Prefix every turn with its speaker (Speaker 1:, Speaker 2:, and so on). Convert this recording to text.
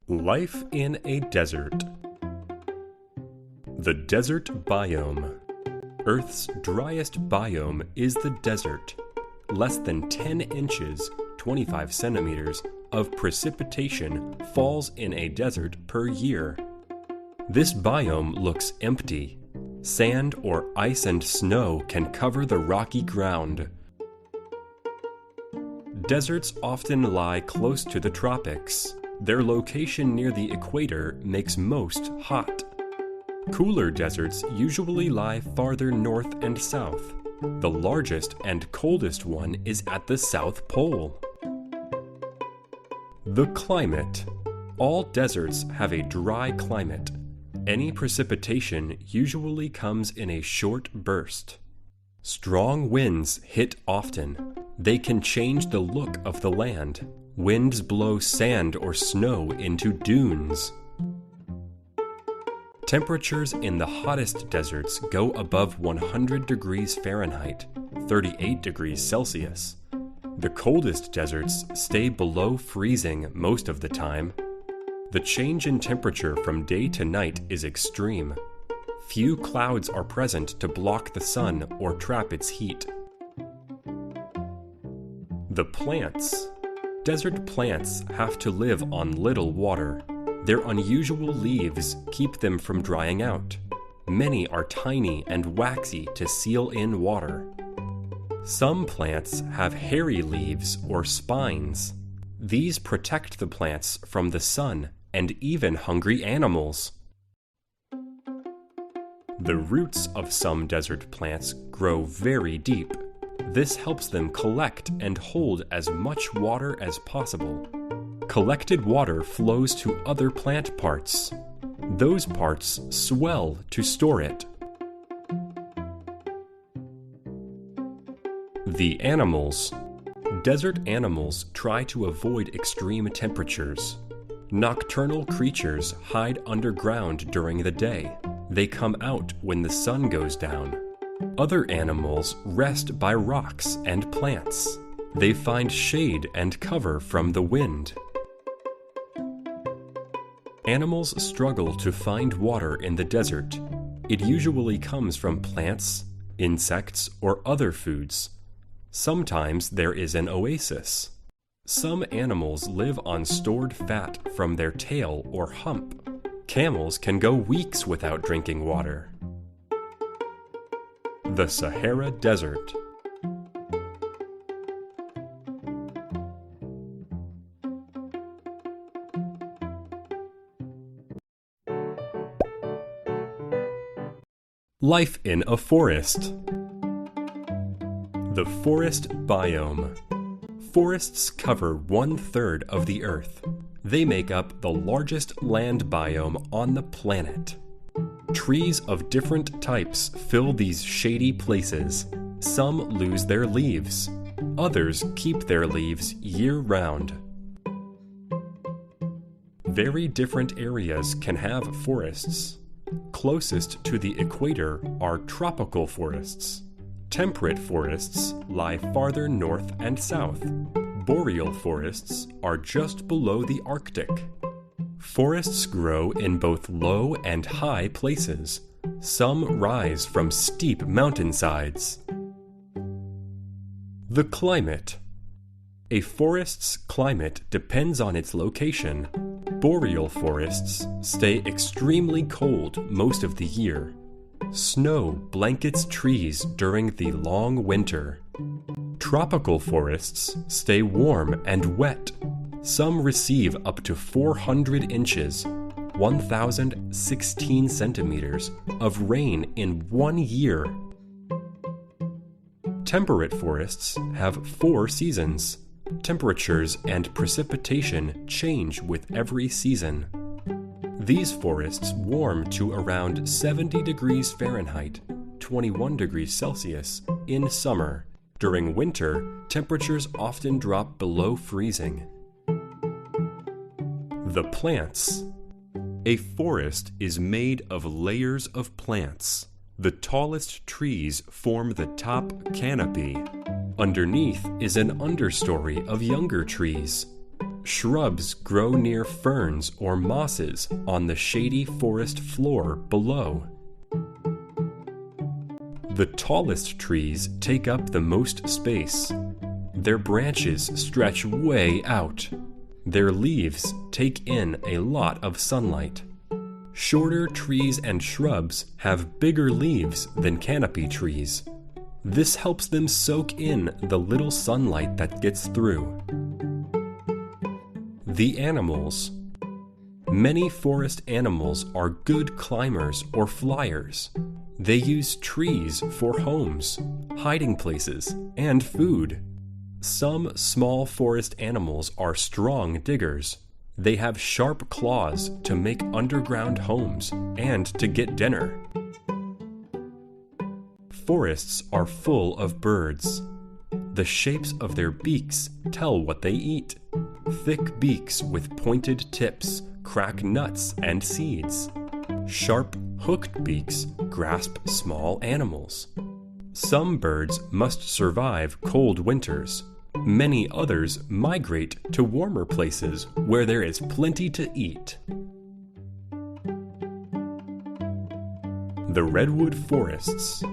Speaker 1: Life in a desert. The desert biome. Earth's driest biome is the desert. Less than 10 inches, 25 centimeters, of precipitation falls in a desert per year. This biome looks empty. Sand or ice and snow can cover the rocky ground. Deserts often lie close to the tropics. Their location near the equator makes most hot. Cooler deserts usually lie farther north and south. The largest and coldest one is at the South Pole. The climate. All deserts have a dry climate. Any precipitation usually comes in a short burst. Strong winds hit often. They can change the look of the land. Winds blow sand or snow into dunes. Temperatures in the hottest deserts go above 100 degrees Fahrenheit, 38 degrees Celsius. The coldest deserts stay below freezing most of the time. The change in temperature from day to night is extreme. Few clouds are present to block the sun or trap its heat. The plants. Desert plants have to live on little water. Their unusual leaves keep them from drying out. Many are tiny and waxy to seal in water. Some plants have hairy leaves or spines. These protect the plants from the sun and even hungry animals. The roots of some desert plants grow very deep. This helps them collect and hold as much water as possible. Collected water flows to other plant parts. Those parts swell to store it. The animals. Desert animals try to avoid extreme temperatures. Nocturnal creatures hide underground during the day. They come out when the sun goes down. Other animals rest by rocks and plants. They find shade and cover from the wind. Animals struggle to find water in the desert. It usually comes from plants, insects, or other foods. Sometimes there is an oasis. Some animals live on stored fat from their tail or hump. Camels can go weeks without drinking water. The Sahara Desert. Life in a forest. The forest biome. Forests cover 1/3 of the Earth. They make up the largest land biome on the planet. Trees of different types fill these shady places. Some lose their leaves. Others keep their leaves year-round. Very different areas can have forests. Closest to the equator are tropical forests. Temperate forests lie farther north and south. Boreal forests are just below the Arctic. Forests grow in both low and high places. Some rise from steep mountainsides. The climate. A forest's climate depends on its location. Boreal forests stay extremely cold most of the year. Snow blankets trees during the long winter. Tropical forests stay warm and wet. Some receive up to 400 inches, 1,016 centimeters, of rain in 1 year. Temperate forests have 4 seasons. Temperatures and precipitation change with every season. These forests warm to around 70 degrees Fahrenheit, 21 degrees Celsius, in summer. During winter, temperatures often drop below freezing. The plants. A forest is made of layers of plants. The tallest trees form the top canopy. Underneath is an understory of younger trees. Shrubs grow near ferns or mosses on the shady forest floor below. The tallest trees take up the most space. Their branches stretch way out. Their leaves take in a lot of sunlight. Shorter trees and shrubs have bigger leaves than canopy trees. This helps them soak in the little sunlight that gets through. The animals. Many forest animals are good climbers or flyers. They use trees for homes, hiding places, and food. Some small forest animals are strong diggers. They have sharp claws to make underground homes and to get dinner. Forests are full of birds. The shapes of their beaks tell what they eat. Thick beaks with pointed tips crack nuts and seeds. Sharp, hooked beaks grasp small animals. Some birds must survive cold winters. Many others migrate to warmer places where there is plenty to eat. The redwood forests.